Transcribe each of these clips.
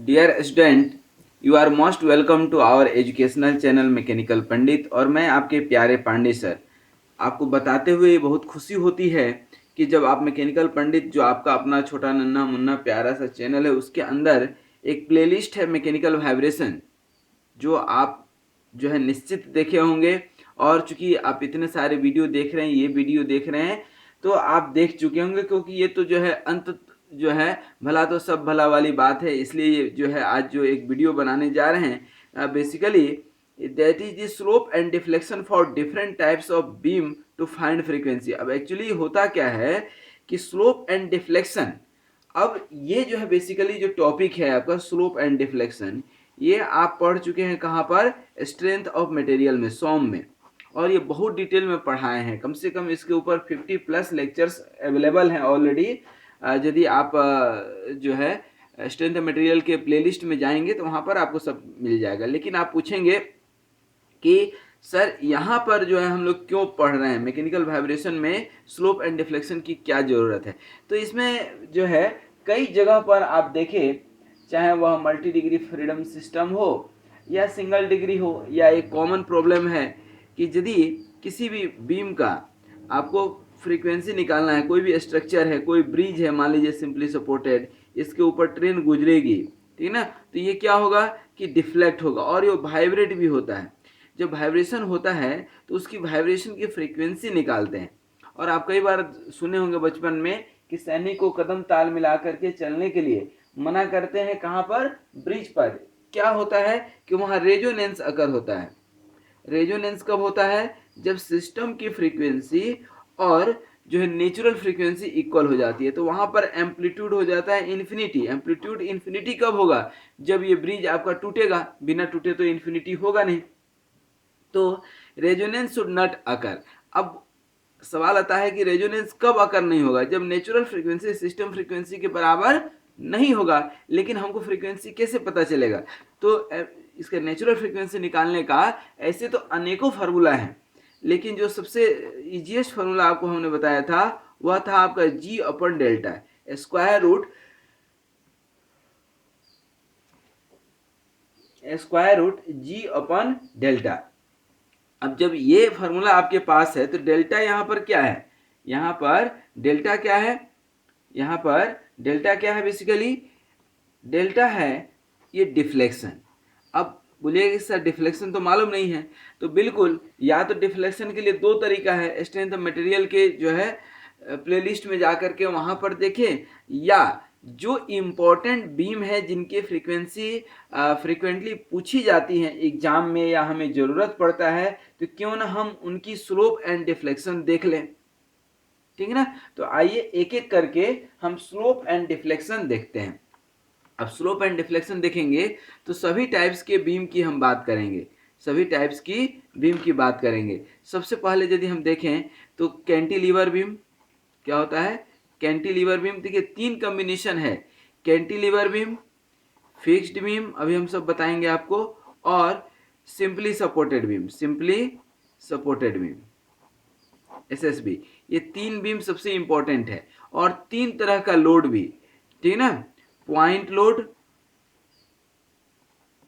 Dear student, you are most welcome to our educational channel mechanical Pandit. और मैं आपके प्यारे पांडे सर, आपको बताते हुए बहुत खुशी होती है कि जब आप मैकेनिकल पंडित, जो आपका अपना छोटा नन्हा मुन्ना प्यारा सा चैनल है, उसके अंदर एक प्लेलिस्ट है मैकेनिकल वाइब्रेशन, जो आप जो है निश्चित देखे होंगे। और चूंकि आप इतने सारे वीडियो देख रहे हैं, ये वीडियो देख रहे हैं, तो आप देख चुके होंगे, क्योंकि ये तो जो है अंत जो है भला तो सब भला वाली बात है। इसलिए ये जो है आज जो एक वीडियो बनाने जा रहे हैं, basically that is the slope and deflection for different types of beam to find frequency. अब एक्चुअली होता क्या है कि स्लोप एंड डिफ्लेक्शन, अब ये जो है बेसिकली जो टॉपिक है आपका स्लोप एंड डिफ्लेक्शन, ये आप पढ़ चुके हैं कहाँ पर? स्ट्रेंथ ऑफ मटेरियल में, सॉम में। और ये बहुत डिटेल में पढ़ाए हैं, कम से कम इसके ऊपर 50+ लेक्चर्स अवेलेबल हैं ऑलरेडी। यदि आप जो है स्ट्रेंथ ऑफ मटेरियल के प्लेलिस्ट में जाएंगे तो वहाँ पर आपको सब मिल जाएगा। लेकिन आप पूछेंगे कि सर यहाँ पर जो है हम लोग क्यों पढ़ रहे हैं, मैकेनिकल वाइब्रेशन में स्लोप एंड डिफ्लेक्शन की क्या ज़रूरत है? तो इसमें जो है कई जगह पर आप देखें, चाहे वह मल्टी डिग्री फ्रीडम सिस्टम हो या सिंगल डिग्री हो, या एक कॉमन प्रॉब्लम है कि यदि किसी भी बीम का आपको फ्रीक्वेंसी निकालना है, कोई भी स्ट्रक्चर है, कोई ब्रिज है, मान लीजिए सिंपली सपोर्टेड, इसके ऊपर ट्रेन गुजरेगी, ठीक ना, तो ये क्या होगा कि डिफ्लेक्ट होगा और ये वाइब्रेट भी होता है। जब वाइब्रेशन होता है तो उसकी वाइब्रेशन की फ्रीक्वेंसी निकालते हैं। और आप कई बार सुने होंगे बचपन में कि सैनिक को कदम ताल मिला करके चलने के लिए मना करते हैं, कहाँ पर? ब्रिज पर। क्या होता है कि वहाँ रेजोनेंस अकर होता है। रेजोनेंस कब होता है? जब सिस्टम की फ्रीक्वेंसी और जो है नेचुरल फ्रीक्वेंसी इक्वल हो जाती है, तो वहां पर एम्पलीट्यूड हो जाता है इन्फिनिटी। एम्पलीट्यूड इन्फिनिटी कब होगा? जब ये ब्रिज आपका टूटेगा, बिना टूटे तो इन्फिनिटी होगा नहीं। तो रेजोनेंस शुड नॉट अकर। अब सवाल आता है कि रेजोनेंस कब अकर नहीं होगा? जब नेचुरल फ्रीक्वेंसी सिस्टम फ्रीक्वेंसी के बराबर नहीं होगा। लेकिन हमको फ्रीक्वेंसी कैसे पता चलेगा? तो इसका नेचुरल फ्रीक्वेंसी निकालने का ऐसे तो अनेकों फार्मूला हैं, लेकिन जो सबसे इजीएस्ट फार्मूला आपको हमने बताया था वह था आपका जी अपन डेल्टा, स्क्वायर रूट जी अपन डेल्टा। अब जब ये फार्मूला आपके पास है तो डेल्टा यहाँ पर क्या है? यहाँ पर डेल्टा क्या है? यहाँ पर डेल्टा क्या है? बेसिकली डेल्टा है ये डिफ्लेक्शन। अब बोलिएगा कि सर डिफ्लेक्शन तो मालूम नहीं है, तो बिल्कुल, या तो डिफ्लेक्शन के लिए दो तरीका है, स्ट्रेंथ ऑफ मटेरियल के जो है प्लेलिस्ट में जा करके वहाँ पर देखें, या जो इम्पोर्टेंट बीम है जिनकी फ्रीक्वेंसी फ्रीक्वेंटली पूछी जाती है एग्जाम में या हमें ज़रूरत पड़ता है, तो क्यों ना हम उनकी स्लोप एंड डिफ्लेक्शन देख लें, ठीक है ना। तो आइए एक एक करके हम स्लोप एंड डिफ्लेक्शन देखते हैं। अब स्लोप एंड डिफ्लेक्शन देखेंगे तो सभी टाइप्स के बीम की हम बात करेंगे, सभी टाइप्स की बीम की बात करेंगे। सबसे पहले यदि हम देखें तो कैंटिलीवर बीम क्या होता है? कैंटिलीवर बीम, देखिए तीन कॉम्बिनेशन है, कैंटिलीवर बीम, फिक्स्ड बीम, अभी हम सब बताएंगे आपको, और simply supported beam, simply supported beam, SSB. ये तीन बीम सबसे इंपॉर्टेंट है, और तीन तरह का लोड भी, ठीक है ना। Point load,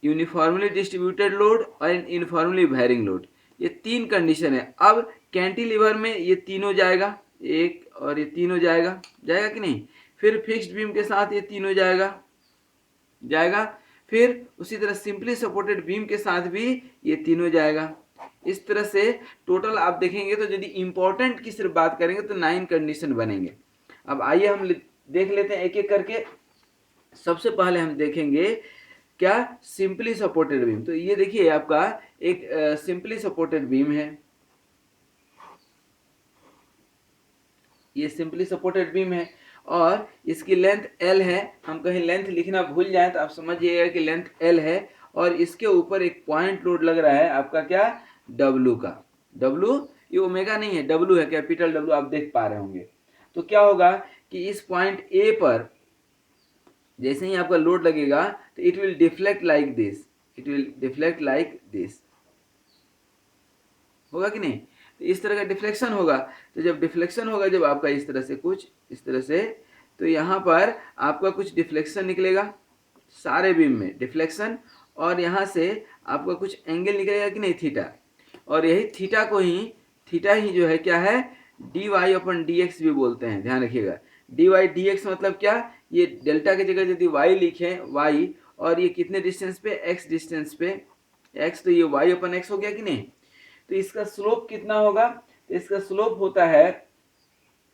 uniformly distributed load और यूनिफॉर्मली वेरिंग लोड, ये तीन कंडीशन है। अब कैंटिलीवर में ये तीनों जाएगा, एक और ये तीनों जाएगा, जाएगा कि नहीं? फिर फिक्स्ड बीम के साथ ये तीनों जाएगा, जाएगा। फिर उसी तरह सिंपली सपोर्टेड बीम के साथ भी ये तीनों जाएगा। इस तरह से टोटल आप देखेंगे तो यदि इंपॉर्टेंट की सिर्फ बात करेंगे तो 9 कंडीशन बनेंगे। अब आइए हम देख लेते हैं एक एक करके। सबसे पहले हम देखेंगे क्या? Simply supported beam. तो ये देखिए आपका एक सिंपली सपोर्टेड बीम है, ये सिंपली सपोर्टेड बीम है और इसकी लेंथ L है। हम कहीं लेंथ लिखना भूल जाए तो आप समझिएगा कि लेंथ L है, और इसके ऊपर एक पॉइंट लोड लग रहा है आपका क्या? W का। W ये ओमेगा नहीं है, W है, कैपिटल W, आप देख पा रहे होंगे। तो क्या होगा कि इस पॉइंट A पर जैसे ही आपका लोड लगेगा तो it will deflect like this, it will deflect like this, होगा कि नहीं? तो इस तरह का डिफ्लेक्शन होगा। तो जब डिफ्लेक्शन होगा, जब आपका इस तरह से कुछ इस तरह से, तो यहाँ पर आपका कुछ डिफ्लेक्शन निकलेगा, सारे बीम में डिफ्लेक्शन, और यहाँ से आपका कुछ एंगल निकलेगा कि नहीं, थीटा, और यही थीटा ही जो है क्या है, डी वाई अपन डी एक्स भी बोलते हैं, ध्यान रखिएगा। डी वाई डी एक्स मतलब क्या, ये डेल्टा की जगह यदि वाई लिखें, वाई, और ये कितने डिस्टेंस पे, एक्स डिस्टेंस पे, एक्स, तो ये वाई अपन एक्स हो गया कि नहीं। तो इसका स्लोप कितना होगा, तो इसका स्लोप होता है,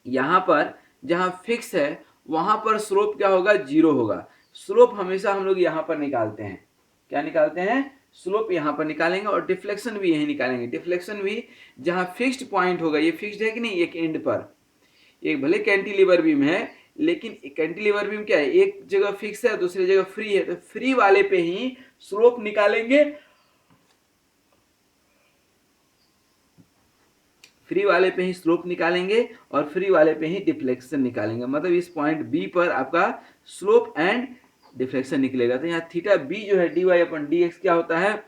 यहाँ पर जहाँ फिक्स है वहाँ पर स्लोप क्या होगा, जीरो होगा। स्लोप हमेशा हम लोग यहाँ पर निकालते हैं, क्या निकालते हैं, स्लोप यहाँ पर निकालेंगे, और डिफ्लेक्शन भी यही निकालेंगे। डिफ्लेक्शन भी जहाँ फिक्स्ड पॉइंट होगा, ये फिक्स्ड है कि नहीं, एक एंड पर, एक भले कैंटिलीवर बीम है, लेकिन कैंटिलीवर बीम क्या है, एक जगह फिक्स है दूसरी जगह फ्री है, तो फ्री वाले पे ही स्लोप निकालेंगे, फ्री वाले पे ही स्लोप निकालेंगे, और फ्री वाले पे ही डिफ्लेक्शन निकालेंगे। मतलब इस पॉइंट बी पर आपका स्लोप एंड डिफ्लेक्शन निकलेगा। तो यहाँ थीटा बी जो है डी वाई अपन डी एक्स क्या होता है,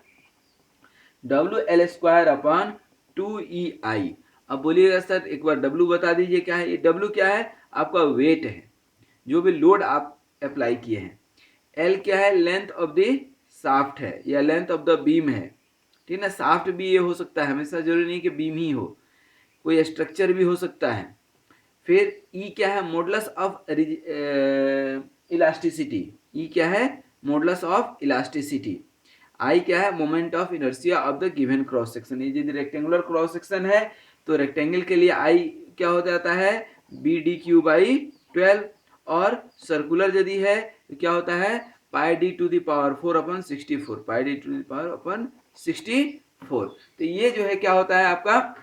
डब्ल्यू एल स्क्वायर अपन 2EI। अब बोलिएगा सर एक बार डब्ल्यू बता दीजिए क्या है, ये डब्ल्यू क्या है, आपका वेट है, जो भी लोड आप अप्लाई किए हैं। एल क्या है, लेंथ ऑफ द शाफ्ट है, या लेंथ ऑफ द बीम है, ठीक है ना। शाफ्ट भी ये हो सकता है, हमेशा जरूरी नहीं कि बीम ही हो, कोई स्ट्रक्चर भी हो सकता है। फिर ई क्या है, मॉडुलस ऑफ इलास्टिसिटी, ई क्या है, मॉडुलस ऑफ इलास्टिसिटी। आई क्या है, moment of inertia of the given cross section. ये यदि रेक्टेंगुलर क्रॉस सेक्शन है तो रेक्टेंगल के लिए आई क्या हो जाता है, बी डी क्यू बाई 12, और सर्कुलर यदि है तो क्या होता है, pi D to the power 4 अपन 64, pi D to the power अपन 64। तो ये जो है क्या होता है आपका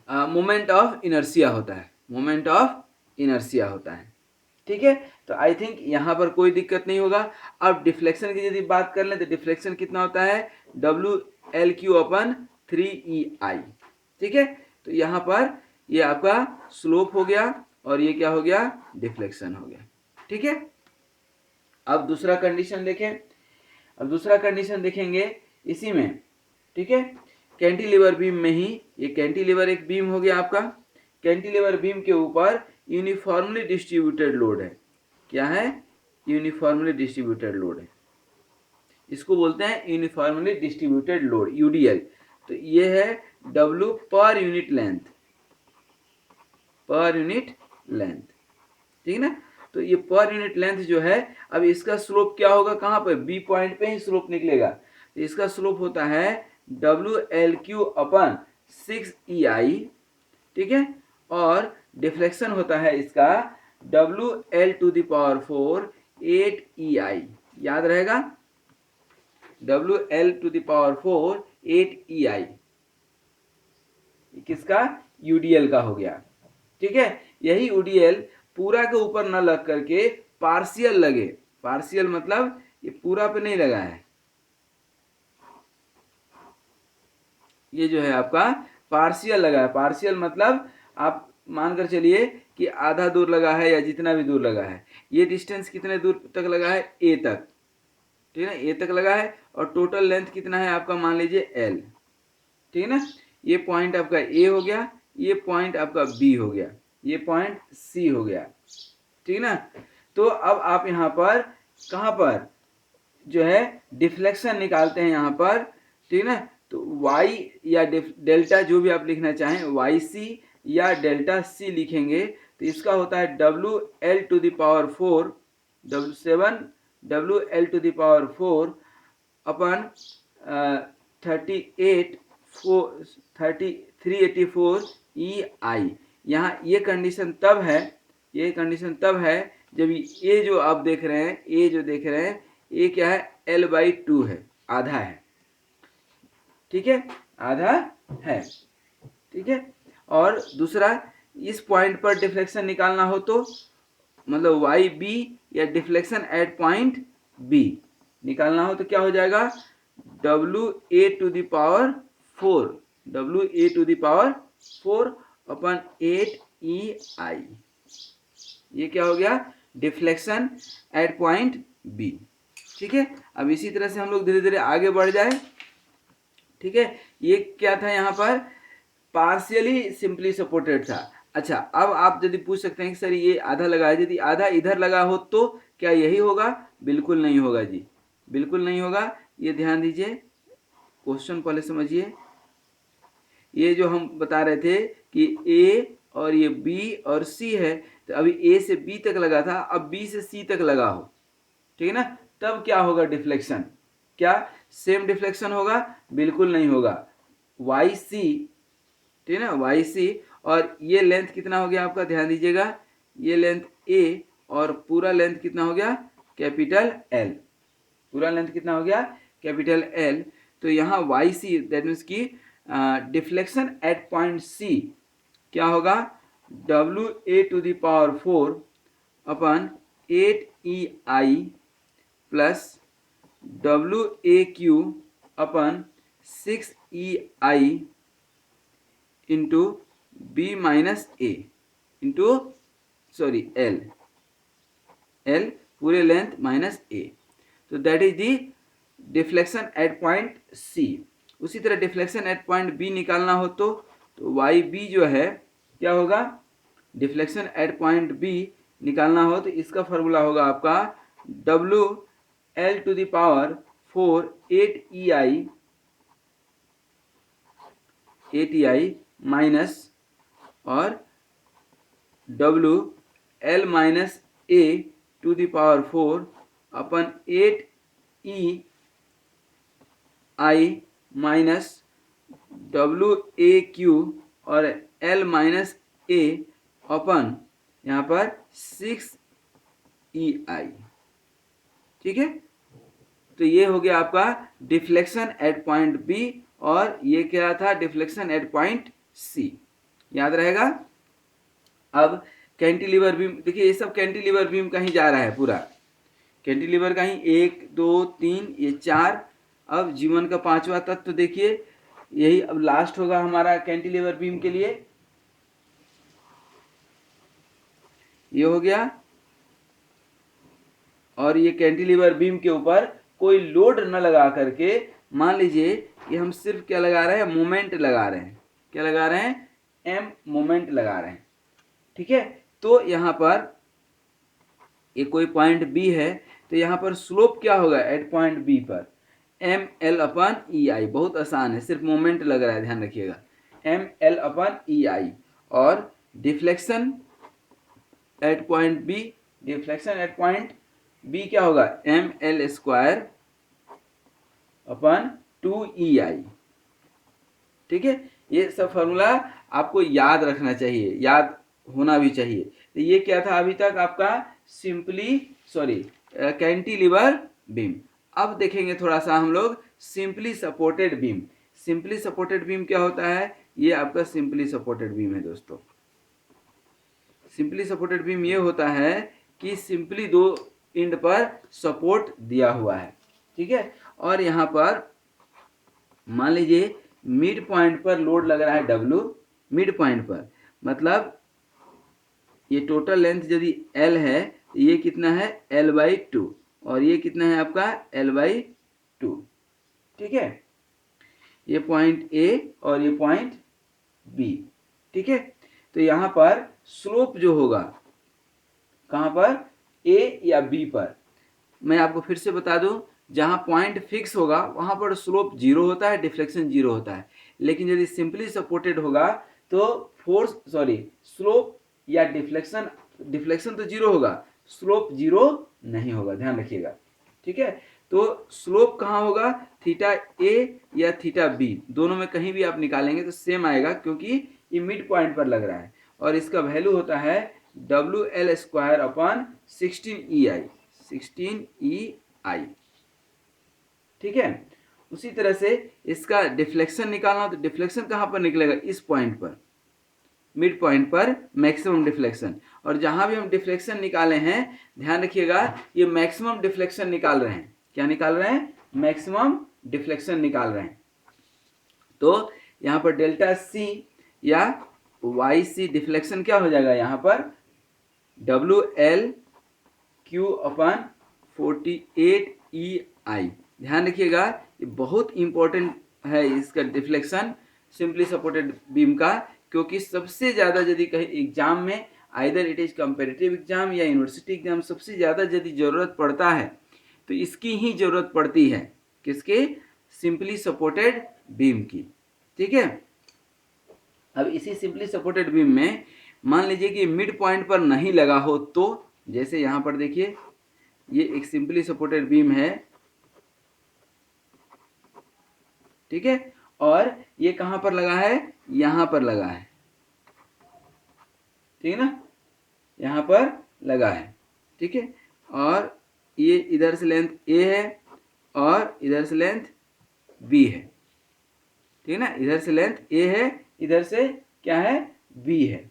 मोमेंट ऑफ इनर्शिया होता है, मोमेंट ऑफ इनर्शिया होता है, ठीक है। तो आई थिंक यहाँ पर कोई दिक्कत नहीं होगा। अब डिफ्लेक्शन की यदि बात कर लें तो डिफ्लेक्शन कितना होता है, डब्ल्यू एल क्यू अपन 3EI, ठीक है। तो यहाँ पर ये आपका स्लोप हो गया, और ये क्या हो गया, डिफ्लेक्शन हो गया, ठीक है। अब दूसरा कंडीशन देखें, अब दूसरा कंडीशन देखेंगे इसी में, ठीक है। कैंटिलीवर बीम में ही, ये कैंटिलीवर एक बीम हो गया आपका, कैंटिलीवर बीम के ऊपर यूनिफॉर्मली डिस्ट्रीब्यूटेड लोड है, क्या है, यूनिफॉर्मली डिस्ट्रीब्यूटेड लोड है, इसको बोलते हैं यूनिफॉर्मली डिस्ट्रीब्यूटेड लोड, यूडीएल। तो ये है W per unit length, per unit length, ठीक है ना। तो ये पर यूनिट लेंथ जो है, अब इसका स्लोप क्या होगा, कहाँ पर, बी पॉइंट पे ही स्लोप निकलेगा। तो इसका स्लोप होता है WLQ अपन 6EI, ठीक है, और डिफ्लेक्शन होता है इसका WL to the power 4 8EI, याद रहेगा, WL to the power 4 8EI, किसका, UDL का हो गया, ठीक है। यही UDL पूरा के ऊपर न लग करके पार्शियल लगे, पार्शियल मतलब ये पूरा पे नहीं लगा है, ये जो है आपका पार्शियल लगा है। पार्शियल मतलब आप मानकर चलिए कि आधा दूर लगा है, या जितना भी दूर लगा है, ये डिस्टेंस कितने दूर तक लगा है, ए तक, ठीक है ना, ए तक लगा है, और टोटल लेंथ कितना है आपका, मान लीजिए एल, ठीक है ना। ये पॉइंट आपका ए हो गया, ये पॉइंट आपका बी हो गया, ये पॉइंट सी हो गया, ठीक है ना। तो अब आप यहाँ पर कहाँ पर जो है डिफ्लेक्शन निकालते हैं यहाँ पर, ठीक है ना। तो y या डेल्टा जो भी आप लिखना चाहें, YC या डेल्टा C लिखेंगे, तो इसका होता है WL to the power 4 7 WL to the power 4 upon 384 यहाँ ये कंडीशन तब है, ये कंडीशन तब है जब ये जो आप देख रहे हैं, ये जो देख रहे हैं, ये क्या है, L/2 है, आधा है, ठीक है, आधा है, ठीक है। और दूसरा, इस पॉइंट पर डिफ्लेक्शन निकालना हो तो मतलब YB या डिफ्लेक्शन एट पॉइंट B निकालना हो तो क्या हो जाएगा, WA to the power 4, WA to the power 4 upon 8EI, ये क्या हो गया, डिफ्लेक्शन एट पॉइंट B, ठीक है। अब इसी तरह से हम लोग धीरे धीरे आगे बढ़ जाए, ठीक है। ये क्या था, यहाँ पर पार्शियली सिंपली सपोर्टेड था। अच्छा, अब आप यदि पूछ सकते हैं कि सर ये आधा लगा है, यदि आधा इधर लगा हो तो क्या यही होगा? बिल्कुल नहीं होगा जी, बिल्कुल नहीं होगा। ये ध्यान दीजिए, क्वेश्चन पहले समझिए। ये जो हम बता रहे थे कि ए और ये बी और सी है, तो अभी ए से बी तक लगा था, अब बी से सी तक लगा हो, ठीक है ना, तब क्या होगा? डिफ्लेक्शन। क्या सेम डिफ्लेक्शन होगा? बिल्कुल नहीं होगा। वाई सी, ठीक है ना, वाई सी, और ये लेंथ कितना हो गया आपका? ध्यान दीजिएगा, ये लेंथ ए और पूरा लेंथ कितना हो गया? Capital L. पूरा लेंथ कितना हो गया? Capital L. तो यहाँ वाई सी दैट मीन्स की डिफ्लेक्शन एट पॉइंट सी क्या होगा? W A to the power 4 upon 8 EI plus W A Q upon 6 EI into B minus A into sorry L, L पूरे length minus A. तो that is the deflection at point C. उसी तरह deflection at point B निकालना हो तो Y B जो है क्या होगा? डिफ्लेक्शन एट पॉइंट बी निकालना हो तो इसका फॉर्मूला होगा आपका W L to the power 4 8 EI minus और W L minus A to the power 4 upon 8 EI minus W A Q और एल माइनस ए अपन यहाँ पर 6 EI, ठीक है। तो ये हो गया आपका डिफ्लेक्शन एट पॉइंट बी, और ये क्या था? डिफ्लेक्शन एट पॉइंट सी, याद रहेगा। अब कैंटिलीवर बीम देखिए, ये सब कैंटिलीवर बीम कहीं जा रहा है, पूरा कैंटिलीवर कहीं 1 2 3 ये 4। अब जीवन का पांचवा तत्व तो देखिए, यही अब लास्ट होगा हमारा कैंटिलीवर बीम के लिए। ये हो गया, और ये कैंटिलीवर बीम के ऊपर कोई लोड न लगा करके, मान लीजिए कि हम सिर्फ क्या लगा रहे हैं? मोमेंट लगा रहे हैं। क्या लगा रहे हैं? एम मोमेंट लगा रहे हैं, ठीक है। तो यहाँ पर ये कोई पॉइंट बी है, तो यहाँ पर स्लोप क्या होगा एट पॉइंट बी पर? एम एल अपन ई आई। बहुत आसान है, सिर्फ मोमेंट लग रहा है, ध्यान रखिएगा, M L upon E I. और deflection at point B, deflection at point B क्या होगा? M L square upon 2 EI, ठीक है। ये सब फॉर्मूला आपको याद रखना चाहिए, याद होना भी चाहिए। तो ये क्या था अभी तक आपका? Simply cantilever beam. अब देखेंगे थोड़ा सा हम लोग simply supported beam. Simply supported beam क्या होता है? ये आपका सिंपली सपोर्टेड बीम है दोस्तों। सिंपली सपोर्टेड बीम ये होता है कि सिंपली दो एंड पर सपोर्ट दिया हुआ है, ठीक है। और यहाँ पर मान लीजिए मिड पॉइंट पर लोड लग रहा है W, मिड पॉइंट पर, मतलब ये टोटल लेंथ यदि L है तो ये कितना है? L/2, और ये कितना है आपका? L/2, ठीक है। ये पॉइंट A और ये पॉइंट B, ठीक है। तो यहाँ पर स्लोप जो होगा कहाँ पर? A या B पर। मैं आपको फिर से बता दूं, जहां पॉइंट फिक्स होगा वहां पर स्लोप 0 होता है, डिफ्लेक्शन 0 होता है। लेकिन यदि सिंपली सपोर्टेड होगा तो स्लोप या डिफ्लेक्शन तो 0 होगा, स्लोप 0 नहीं होगा, ध्यान रखिएगा, ठीक है। तो स्लोप कहाँ होगा? थीटा ए या थीटा बी, दोनों में कहीं भी आप निकालेंगे तो सेम आएगा, क्योंकि ये मिड पॉइंट पर लग रहा है। और इसका वैल्यू होता है WL स्क्वायर अपन 16 EI, ठीक है। उसी तरह से इसका डिफ्लेक्शन निकालना, तो डिफ्लेक्शन कहाँ पर निकलेगा? इस पॉइंट पर, मिड पॉइंट पर मैक्सिमम डिफ्लेक्शन। और जहां भी हम डिफ्लेक्शन निकाले हैं, ध्यान रखिएगा, ये मैक्सिमम डिफ्लेक्शन निकाल रहे हैं। क्या निकाल रहे हैं? मैक्सिमम डिफ्लेक्शन निकाल रहे हैं। तो यहाँ पर डेल्टा सी या वाई सी डिफ्लेक्शन क्या हो जाएगा? यहाँ पर WL/Q अपन 48 EI। ध्यान रखिएगा, ये बहुत इंपॉर्टेंट है इसका डिफ्लेक्शन सिंपली सपोर्टेड बीम का, क्योंकि सबसे ज़्यादा यदि कहीं एग्जाम में either it is comparative exam या यूनिवर्सिटी एग्जाम, सबसे ज़्यादा यदि ज़रूरत पड़ता है तो इसकी ही ज़रूरत पड़ती है, किसके? सिंपली सपोर्टेड बीम की। ठीक है, अब इसी सिंपली सपोर्टेड बीम में मान लीजिए कि मिड पॉइंट पर नहीं लगा हो, तो जैसे यहाँ पर देखिए ये एक सिंपली सपोर्टेड बीम है, ठीक है, और ये कहाँ पर लगा है? यहाँ पर लगा है, ठीक है ना, यहाँ पर लगा है, ठीक है, और ये इधर से लेंथ ए है और इधर से लेंथ बी है, ठीक है ना, इधर से लेंथ ए है, इधर से क्या है? बी है,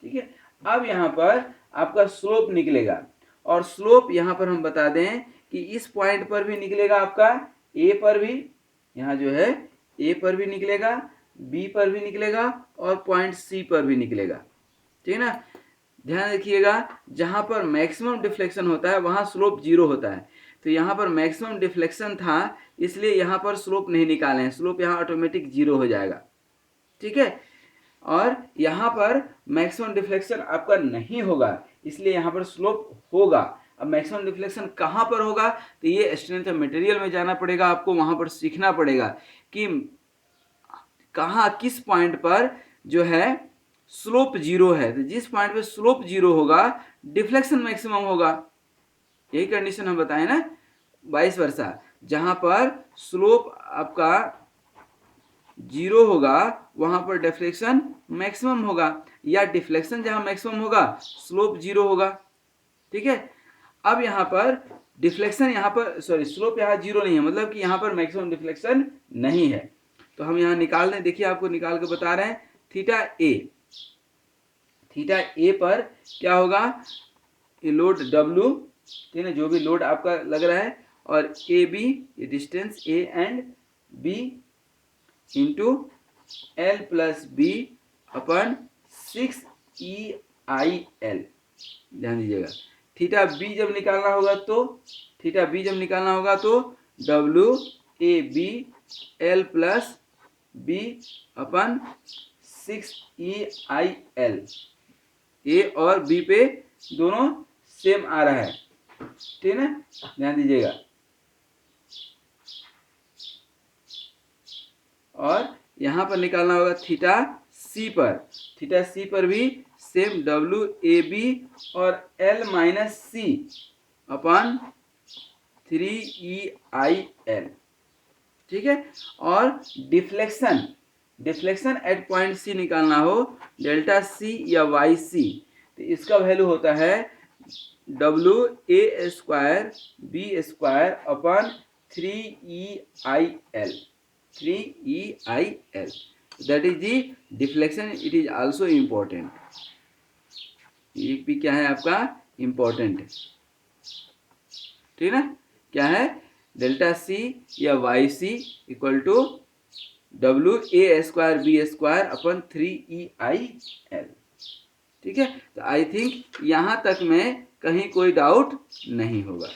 ठीक है। अब यहाँ पर आपका स्लोप निकलेगा, और स्लोप यहाँ पर हम बता दें कि इस पॉइंट पर भी निकलेगा आपका, ए पर भी, यहाँ जो है ए पर भी निकलेगा, बी पर भी निकलेगा और पॉइंट सी पर भी निकलेगा, ठीक है ना। ध्यान रखिएगा, जहाँ पर मैक्सिमम डिफ्लेक्शन होता है वहाँ स्लोप जीरो होता है, तो यहाँ पर मैक्सिमम डिफ्लेक्शन था इसलिए यहाँ पर स्लोप नहीं निकाले हैं, स्लोप यहाँ ऑटोमेटिक जीरो हो जाएगा, ठीक है। और यहाँ पर मैक्सिमम डिफ्लेक्शन आपका नहीं होगा इसलिए यहाँ पर स्लोप होगा। अब मैक्सिमम डिफ्लेक्शन कहाँ पर होगा? तो ये स्ट्रेंथ ऑफ मटेरियल में जाना पड़ेगा आपको, वहाँ पर सीखना पड़ेगा कि कहाँ किस पॉइंट पर जो है स्लोप जीरो है, तो जिस पॉइंट पे स्लोप जीरो होगा डिफ्लेक्शन मैक्सिमम होगा, यही कंडीशन हम बताएं ना, वाइस वर्सा, जहां पर स्लोप आपका जीरो होगा वहां पर डिफ्लेक्शन मैक्सिमम होगा, या डिफ्लेक्शन जहां मैक्सिमम होगा स्लोप जीरो होगा, ठीक है। अब यहाँ पर डिफ्लेक्शन यहाँ पर स्लोप यहाँ जीरो नहीं है, मतलब कि यहाँ पर मैक्सिमम डिफ्लेक्शन नहीं है, तो हम यहाँ निकाल दें, देखिए आपको निकाल के बता रहे हैं, थीटा ए पर क्या होगा? ये लोड W, ठीक है, जो भी लोड आपका लग रहा है, और ए बी, ये distance A and B, into L plus B upon 6EIL। ध्यान दीजिएगा, थीटा बी जब निकालना होगा तो WAB plus B upon 6EIL, ए और बी पे दोनों सेम आ रहा है, ठीक है ना, ध्यान दीजिएगा। और यहाँ पर निकालना होगा थीटा सी पर भी सेम WAB और L माइनस सी अपन 3EIL, ठीक है। और डिफ्लेक्शन एट पॉइंट सी निकालना हो, डेल्टा सी या वाई सी, तो इसका वैल्यू होता है WA square B square upon 3EIL, that is the deflection, it is also important, ये भी क्या है आपका? इम्पोर्टेंट है, ठीक है ना, क्या है? डेल्टा सी या Y C equal to WA square B square upon 3EIL, ठीक है। तो आई थिंक यहाँ तक में कहीं कोई डाउट नहीं होगा,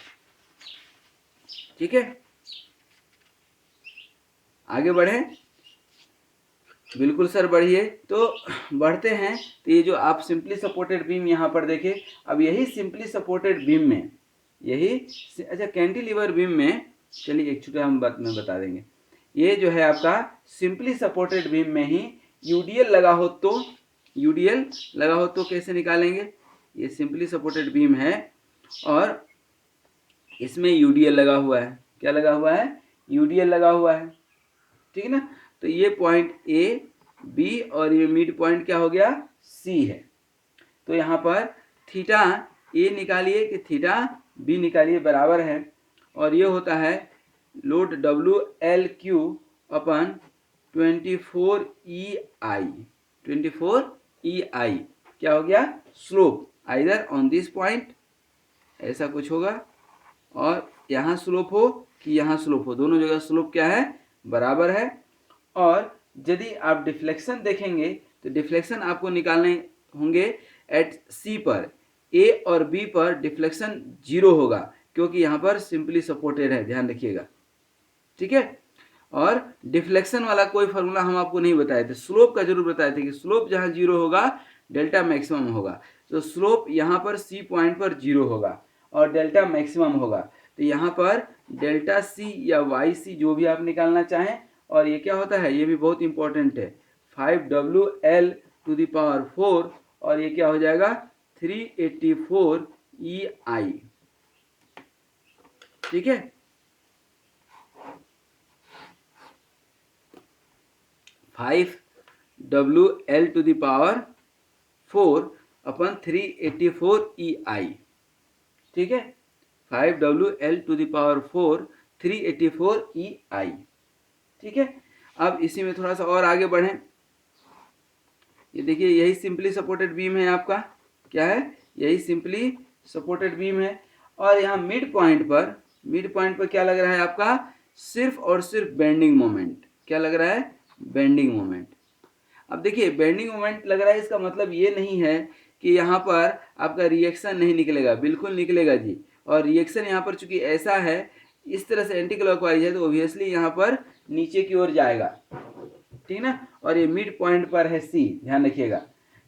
ठीक है। आगे बढ़े, बिल्कुल सर बढ़िए, तो बढ़ते हैं, तो ये जो आप सिंपली सपोर्टेड बीम यहाँ पर देखें, अब यही सिंपली सपोर्टेड बीम में, अच्छा कैंटिलीवर बीम में, चलिए एक छोटा हम बात में बता देंगे, ये जो है आपका सिंपली सपोर्टेड बीम में ही यूडीएल लगा हो तो कैसे निकालेंगे? ये सिंपली सपोर्टेड बीम है और इसमें यूडीएल लगा हुआ है, क्या लगा हुआ है? यूडीएल लगा हुआ है, ठीक है ना। तो ये पॉइंट ए बी और ये मिड पॉइंट क्या हो गया? सी है। तो यहाँ पर थीटा ए निकालिए कि थीटा बी निकालिए, बराबर है, और ये होता है लोड WLQ अपन 24EI, क्या हो गया? Slope either on this point, ऐसा कुछ होगा, और यहाँ स्लोप हो कि यहाँ स्लोप हो, दोनों जगह स्लोप क्या है? बराबर है। और यदि आप डिफ्लेक्शन देखेंगे तो डिफ्लेक्शन आपको निकालने होंगे एट सी पर, ए और बी पर डिफ्लेक्शन जीरो होगा क्योंकि यहाँ पर सिंपली सपोर्टेड है, ध्यान रखिएगा, ठीक है। और डिफ्लेक्शन वाला कोई फॉर्मूला हम आपको नहीं बताए थे, स्लोप का जरूर बताए थे कि स्लोप जहाँ जीरो होगा डेल्टा मैक्सिमम होगा, तो स्लोप यहाँ पर सी पॉइंट पर 0 होगा और डेल्टा मैक्सिमम होगा। तो यहाँ पर डेल्टा सी या वाई सी जो भी आप निकालना चाहें, और ये क्या होता है, ये भी बहुत इंपॉर्टेंट है, 5WL⁴, और ये क्या हो जाएगा 384 EI। ठीक है, 5WL⁴ अपन 384 EI। ठीक है, 5WL⁴ 384 EI। ठीक है, अब इसी में थोड़ा सा और आगे बढ़ें। ये देखिए, यही सिंपली सपोर्टेड बीम है आपका, क्या है, यही सिंपली सपोर्टेड बीम है। और यहाँ मिड पॉइंट पर क्या लग रहा है आपका, सिर्फ और सिर्फ बेंडिंग मोमेंट। क्या लग रहा है, बेंडिंग मोमेंट। अब देखिए, बेंडिंग मोमेंट लग रहा है, इसका मतलब ये नहीं है कि यहाँ पर आपका रिएक्शन नहीं निकलेगा, बिल्कुल निकलेगा जी। और रिएक्शन यहाँ पर चूंकि ऐसा है, इस तरह से एंटी क्लॉकवाइज है, तो ऑब्वियसली यहाँ पर नीचे की ओर जाएगा, ठीक ना। और ये मिड पॉइंट पर है सी, ध्यान रखिएगा।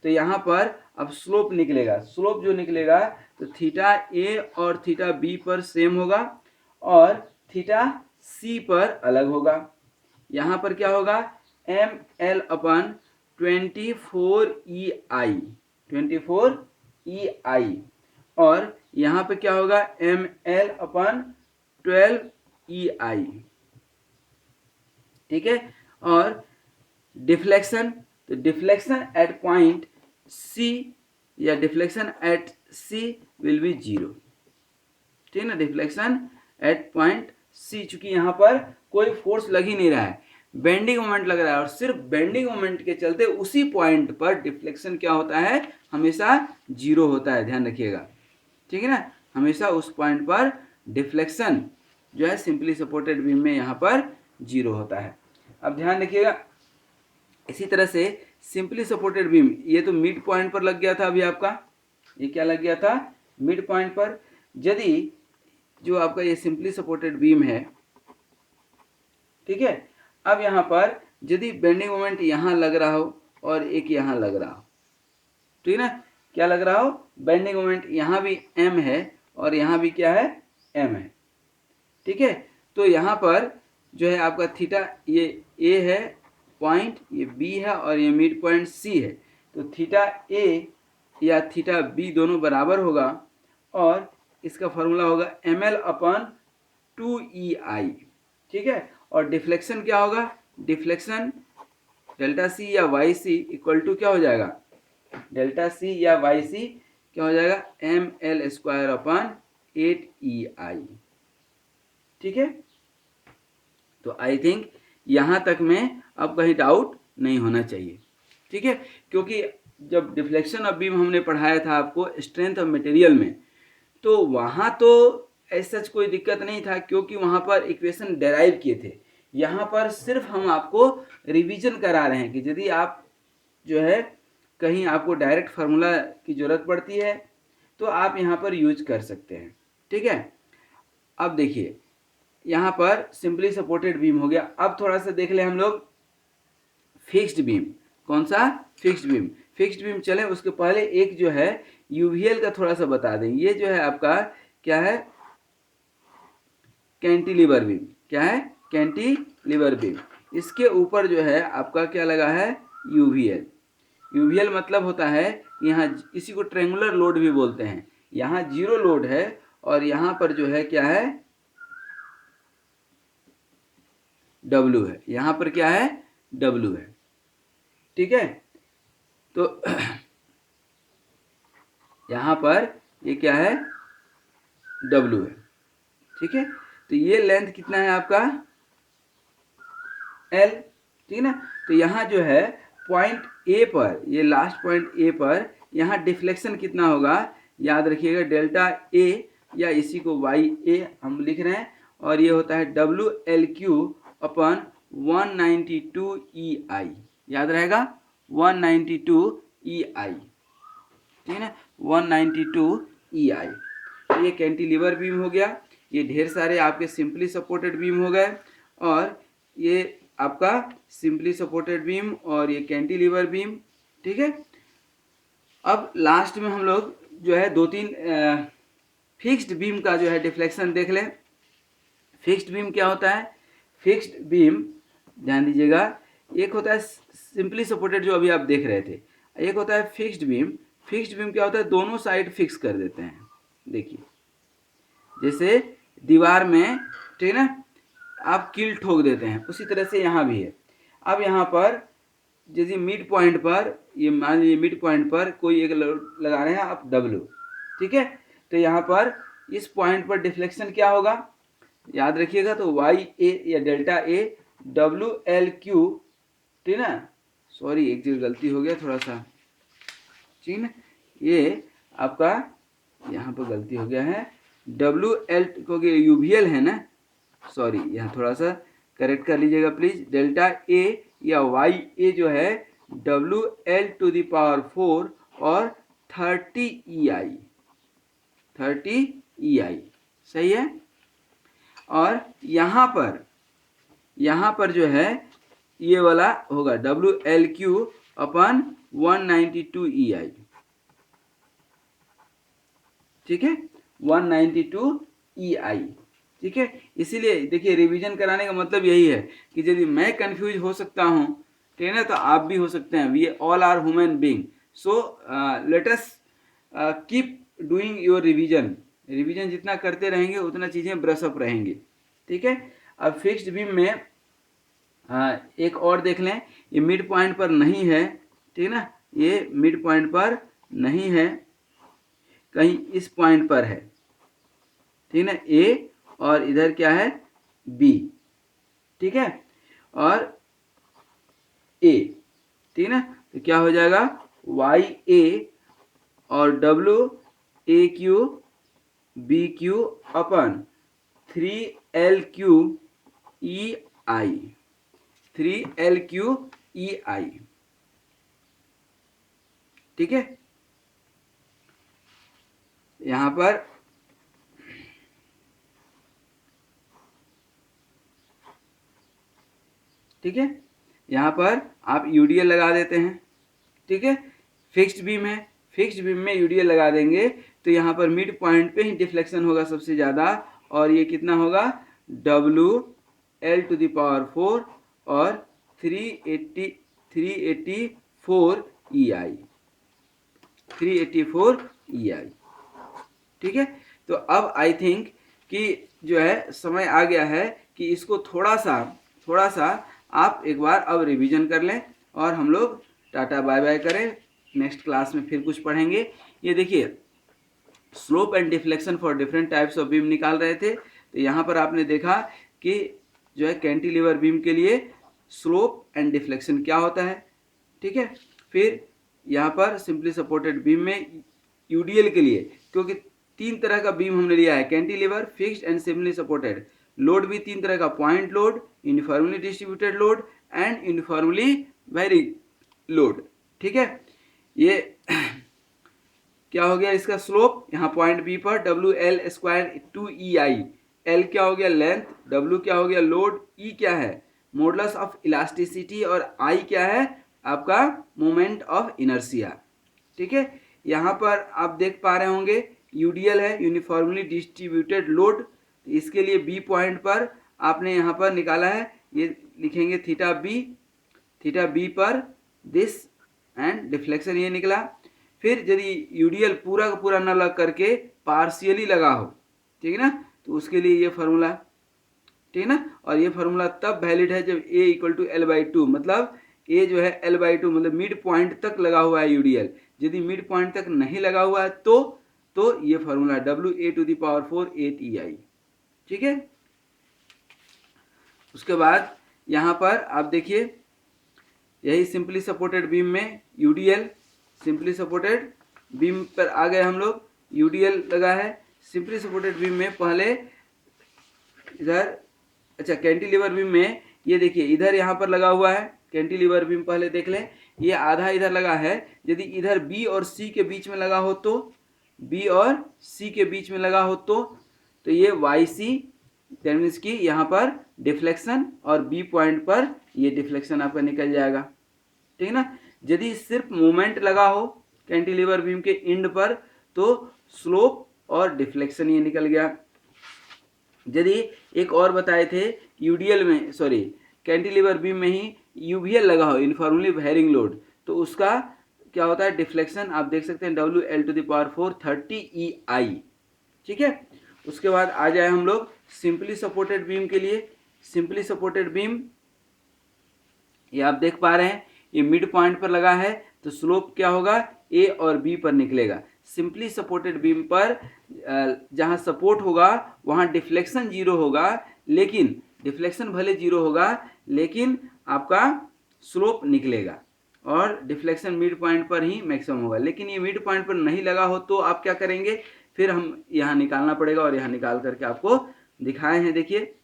तो यहाँ पर अब स्लोप निकलेगा, स्लोप जो निकलेगा तो थीटा ए और थीटा बी पर सेम होगा और थीटा सी पर अलग होगा। यहाँ पर क्या होगा, ML/24 EI, 24 EI, और यहाँ पे क्या होगा, ML/12 EI। ठीक है, और डिफ्लेक्शन, तो डिफ्लेक्शन एट पॉइंट सी या deflection at C will be 0। ठीक है ना, डिफ्लेक्शन एट पॉइंट सी, चूंकि यहाँ पर कोई फोर्स लग ही नहीं रहा है, बेंडिंग मोमेंट लग रहा है, और सिर्फ बेंडिंग मोमेंट के चलते उसी पॉइंट पर डिफ्लेक्शन क्या होता है, हमेशा 0 होता है, ध्यान रखिएगा। ठीक है ना, हमेशा उस पॉइंट पर डिफ्लेक्शन जो है सिंपली सपोर्टेड बीम में यहाँ पर 0 होता है। अब ध्यान रखिएगा, इसी तरह से सिंपली सपोर्टेड बीम, ये तो मिड पॉइंट पर लग गया था अभी आपका, ये क्या लग गया था, मिड पॉइंट पर। यदि जो आपका ये सिंपली सपोर्टेड बीम है, ठीक है, अब यहाँ पर यदि बेंडिंग मोमेंट यहाँ लग रहा हो और एक यहाँ लग रहा हो, ठीक है ना, क्या लग रहा हो, बेंडिंग मोमेंट यहाँ भी m है और यहाँ भी क्या है, m है। ठीक है, तो यहाँ पर जो है आपका थीटा, ये a है पॉइंट, ये b है और ये मिड पॉइंट c है, तो थीटा a या थीटा b दोनों बराबर होगा और इसका फॉर्मूला होगा ML/2EI। ठीक है, और डिफ्लेक्शन क्या होगा, डिफ्लेक्शन डेल्टा सी या वाई सी इक्वल टू क्या हो जाएगा, डेल्टा सी या वाई सी क्या हो जाएगा, ML²/8EI। ठीक है, तो आई थिंक यहाँ तक में अब कहीं डाउट नहीं होना चाहिए। ठीक है, क्योंकि जब डिफ्लेक्शन ऑफ बीम हमने पढ़ाया था आपको स्ट्रेंथ ऑफ मटेरियल में, तो वहाँ तो ऐसा कोई दिक्कत नहीं था, क्योंकि वहाँ पर इक्वेशन डेराइव किए थे। यहाँ पर सिर्फ हम आपको रिवीजन करा रहे हैं कि यदि आप जो है कहीं आपको डायरेक्ट फार्मूला की ज़रूरत पड़ती है तो आप यहाँ पर यूज कर सकते हैं। ठीक है, अब देखिए यहाँ पर सिंपली सपोर्टेड बीम हो गया। अब थोड़ा सा देख ले हम लोग फिक्स्ड बीम। कौन सा, फिक्स्ड बीम। फिक्स्ड बीम चले उसके पहले एक जो है यूवीएल का थोड़ा सा बता दें। ये जो है आपका क्या है, कैंटिलीवर बीम। क्या है, कैंटिलीवर बीम। इसके ऊपर जो है आपका क्या लगा है, यूवीएल। यूवीएल मतलब होता है यहाँ, इसी को ट्रेंगुलर लोड भी बोलते हैं। यहाँ 0 लोड है और यहाँ पर जो है क्या है, W है। यहाँ पर क्या है, W है। ठीक है, तो यहाँ पर ये क्या है, W है। ठीक है, तो ये लेंथ कितना है आपका, L। ठीक है ना, तो यहाँ जो है पॉइंट A पर, ये लास्ट पॉइंट A पर यहाँ डिफ्लेक्शन कितना होगा, याद रखिएगा डेल्टा A, या इसी को YA हम लिख रहे हैं, और ये होता है WL3/192 EI। याद रहेगा 192 EI। ठीक है ना, 192 EI। तो ये कैंटिलीवर बीम हो गया। ये ढेर सारे आपके सिंपली सपोर्टेड बीम हो गए, और ये आपका सिंपली सपोर्टेड बीम और ये कैंटिलीवर बीम। ठीक है, अब लास्ट में हम लोग जो है 2-3 फिक्स्ड बीम का जो है डिफ्लेक्शन देख लें। फिक्स्ड बीम क्या होता है? फिक्स्ड बीम ध्यान दीजिएगा, एक होता है सिंपली सपोर्टेड जो अभी आप देख रहे थे, एक होता है फिक्स्ड बीम। फिक्स्ड बीम क्या होता है? दोनों साइड फिक्स कर देते हैं। देखिए जैसे दीवार में, ठीक है ना, आप कील ठोक देते हैं, उसी तरह से यहाँ भी है। अब यहाँ पर जैसे मिड पॉइंट पर, ये मान लीजिए मिड पॉइंट पर कोई एक लोड लगा रहे हैं आप W, ठीक है, तो यहाँ पर इस पॉइंट पर डिफ्लेक्शन क्या होगा याद रखिएगा, तो वाई ए या delta A W L Q, ठीक है ना, सॉरी एक जगह गलती हो गया थोड़ा सा, ठीक है ना, ये आपका यहाँ पर गलती हो गया है, डब्ल्यू एल क्योंकि यूवीएल है ना, सॉरी यहाँ थोड़ा सा करेक्ट कर लीजिएगा प्लीज। डेल्टा ए या वाई ए जो है W L to the power 4 और 30 ई आई, 30 ई आई, सही है। और यहाँ पर जो है ये वाला होगा W L Q upon 192 E I, ठीक है, 192 ई आई, ठीक है। इसीलिए देखिए रिवीजन कराने का मतलब यही है कि यदि मैं कंफ्यूज हो सकता हूँ, ठीक है ना, तो आप भी हो सकते हैं। We all are human being, so let us keep doing your revision. Revision जितना करते रहेंगे उतना चीज़ें ब्रश अप रहेंगी, ठीक है। अब फिक्स्ड बीम में एक और देख लें, ये मिड पॉइंट पर नहीं है, ठीक है ना, ये मिड पॉइंट पर नहीं है, कहीं इस पॉइंट पर है, ठीक है ना, ए और इधर क्या है बी, ठीक है, और ए, ठीक है ना, तो क्या हो जाएगा वाई ए और W A Q B Q अपन 3 L Q E I, 3 L Q E I, ठीक है। यहां पर ठीक है, यहाँ पर आप यूडीएल लगा देते हैं, ठीक है। फिक्स्ड बीम है, फिक्स्ड बीम में यूडीएल लगा देंगे तो यहाँ पर मिड पॉइंट पे ही डिफ्लेक्शन होगा सबसे ज़्यादा, और ये कितना होगा W L to the power 4 और 384 ई आई, 384 ई आई, ठीक है। तो अब आई थिंक कि जो है समय आ गया है कि इसको थोड़ा सा आप एक बार अब रिवीजन कर लें और हम लोग टाटा बाय बाय करें। नेक्स्ट क्लास में फिर कुछ पढ़ेंगे। ये देखिए slope and deflection for different types of beam निकाल रहे थे, तो यहाँ पर आपने देखा कि जो है कैंटिलीवर बीम के लिए स्लोप एंड डिफ्लेक्शन क्या होता है, ठीक है। फिर यहाँ पर सिंपली सपोर्टेड बीम में यूडीएल के लिए, क्योंकि 3 तरह का बीम हमने लिया है, cantilever, fixed and simply supported. Load भी 3 तरह का, point load, uniformly distributed load and uniformly very load, ठीक है। ये क्या हो गया इसका स्लोप, यहाँ पॉइंट बी पर डब्ल्यू एल स्क्वायर 2 ई आई, एल क्या हो गया लेंथ, डब्ल्यू क्या हो गया लोड, ई क्या है मॉडुलस ऑफ इलास्टिसिटी और आई क्या है आपका मोमेंट ऑफ इनर्शिया, ठीक है। यहाँ पर आप देख पा रहे होंगे यूडीएल है यूनिफॉर्मली डिस्ट्रीब्यूटेड लोड, इसके लिए बी पॉइंट पर आपने यहाँ पर निकाला है, ये लिखेंगे थीटा बी पर दिस एंड डिफ्लेक्शन ये निकला। फिर यदि यूडीएल पूरा का पूरा न लग करके पार्शियली लगा हो, ठीक है ना, तो उसके लिए ये फार्मूला, ठीक है ना, और ये फार्मूला तब वैलिड है जब A equal to L by two, मतलब ए जो है एल बाई टू मतलब मिड पॉइंट तक लगा हुआ है यूडीएल। यदि मिड पॉइंट तक नहीं लगा हुआ है तो ये formula W A to the power 4 8 E I, ठीक है। उसके बाद यहाँ पर आप देखिए यही सिंपली सपोर्टेड बीम में यूडीएल, सिंपली सपोर्टेड बीम पर आ गए हम लोग, यूडीएल लगा है। सिंपली सपोर्टेड बीम में पहले इधर, अच्छा कैंटिलीवर बीम में ये देखिए इधर यहाँ पर लगा हुआ है कैंटिलीवर बीम, पहले देख लें, ये आधा इधर लगा है। यदि इधर बी और सी के बीच में लगा हो तो, बी और सी के बीच में लगा हो तो ये वाई सी, दैट मीन्स कि यहाँ पर डिफ्लेक्शन और बी पॉइंट पर ये डिफ्लेक्शन आपका निकल जाएगा, ठीक है ना। यदि सिर्फ मोमेंट लगा हो कैंटिलीवर बीम के एंड पर, तो स्लोप और डिफ्लेक्शन ये निकल गया। यदि एक और बताए थे यूडीएल में, सॉरी कैंटिलीवर बीम में ही यूवीएल लगा हो, यूनिफॉर्मली वेरिंग लोड, तो उसका क्या होता है डिफ्लेक्शन, आप देख सकते हैं WL⁴ 30 EI। ठीक है, उसके बाद आ जाए हम लोग सिंपली सपोर्टेड बीम के लिए। सिंपली सपोर्टेड बीम ये आप देख पा रहे हैं, ये मिड पॉइंट पर लगा है, तो स्लोप क्या होगा, ए और बी पर निकलेगा। सिंपली सपोर्टेड बीम पर जहां सपोर्ट होगा वहां डिफ्लेक्शन जीरो होगा, लेकिन डिफ्लेक्शन भले जीरो होगा लेकिन आपका स्लोप निकलेगा, और डिफ्लेक्शन मिड पॉइंट पर ही मैक्सिमम होगा। लेकिन ये मिड पॉइंट पर नहीं लगा हो तो आप क्या करेंगे, फिर हम यहाँ निकालना पड़ेगा, और यहाँ निकाल करके आपको दिखाए हैं। देखिए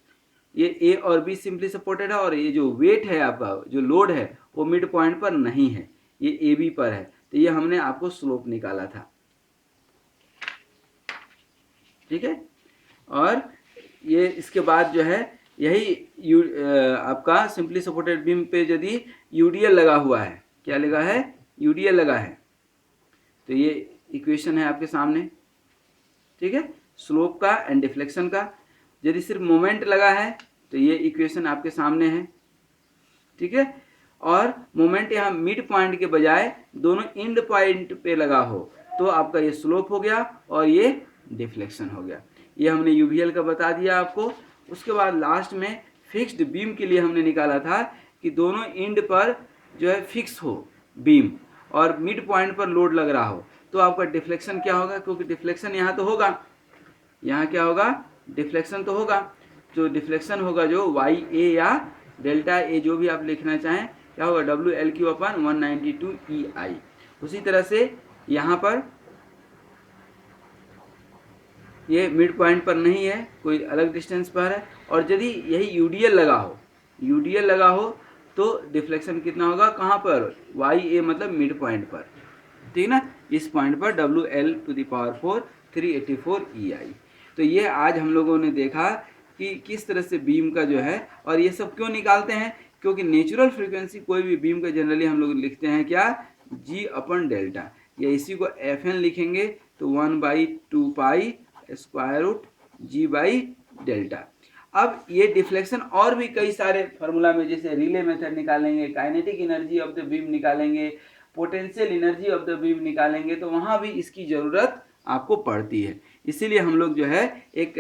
ये ए और बी सिंपली सपोर्टेड है, और ये जो वेट है आपका, जो लोड है, वो मिड पॉइंट पर नहीं है, ये ए बी पर है, तो ये हमने आपको स्लोप निकाला था। ठीक है, और ये इसके बाद जो है यही आपका सिंपली सपोर्टेड बीम पे यदि यूडीएल लगा हुआ है, क्या लगा है, यूडीएल लगा है, तो ये इक्वेशन है आपके सामने। ठीक है, स्लोप का एंड डिफ्लेक्शन का। यदि सिर्फ मोमेंट लगा है तो ये इक्वेशन आपके सामने है। ठीक है, और मोमेंट यहाँ मिड पॉइंट के बजाय दोनों एंड पॉइंट पे लगा हो तो आपका ये स्लोप हो गया और ये डिफ्लेक्शन हो गया। ये हमने यूवीएल का बता दिया आपको। उसके बाद लास्ट में फिक्स्ड बीम के लिए हमने निकाला था कि दोनों एंड पर जो है फिक्स हो बीम और मिड पॉइंट पर लोड लग रहा हो, तो आपका डिफ्लेक्शन क्या होगा, क्योंकि डिफ्लेक्शन यहाँ तो होगा, यहाँ क्या होगा, डिफ्लेक्शन तो होगा। जो डिफ्लेक्शन होगा जो वाई ए या डेल्टा ए जो भी आप लिखना चाहें, क्या होगा, WL⁴192 EI। उसी तरह से यहाँ पर ये मिड पॉइंट पर नहीं है, कोई अलग डिस्टेंस पर है, और यदि यही यूडीएल लगा हो, यूडीएल लगा हो तो डिफ्लेक्शन कितना होगा, कहाँ पर, वाई ए मतलब मिड पॉइंट पर, ठीक ना, इस पॉइंट पर WL⁴ 384 EI। तो ये आज हम लोगों ने देखा कि किस तरह से बीम का जो है, और ये सब क्यों निकालते हैं, क्योंकि नेचुरल फ्रीक्वेंसी कोई भी बीम का जनरली हम लोग लिखते हैं क्या, G/डेल्टा, या इसी को FN लिखेंगे तो 1/2 G/डेल्टा। अब ये डिफ्लेक्शन और भी कई सारे फार्मूला में, जैसे रिले मेथड निकालेंगे, kinetic energy of the beam निकालेंगे, potential energy of the beam निकालेंगे, तो वहाँ भी इसकी ज़रूरत आपको पड़ती है। इसीलिए हम लोग जो है एक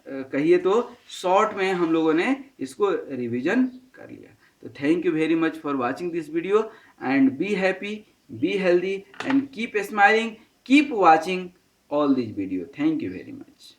कहिए तो शॉर्ट में हम लोगों ने इसको रिवीजन कर लिया। तो thank you very much for watching this video, and be happy, be healthy, and keep smiling, keep watching all these video. Thank you very much.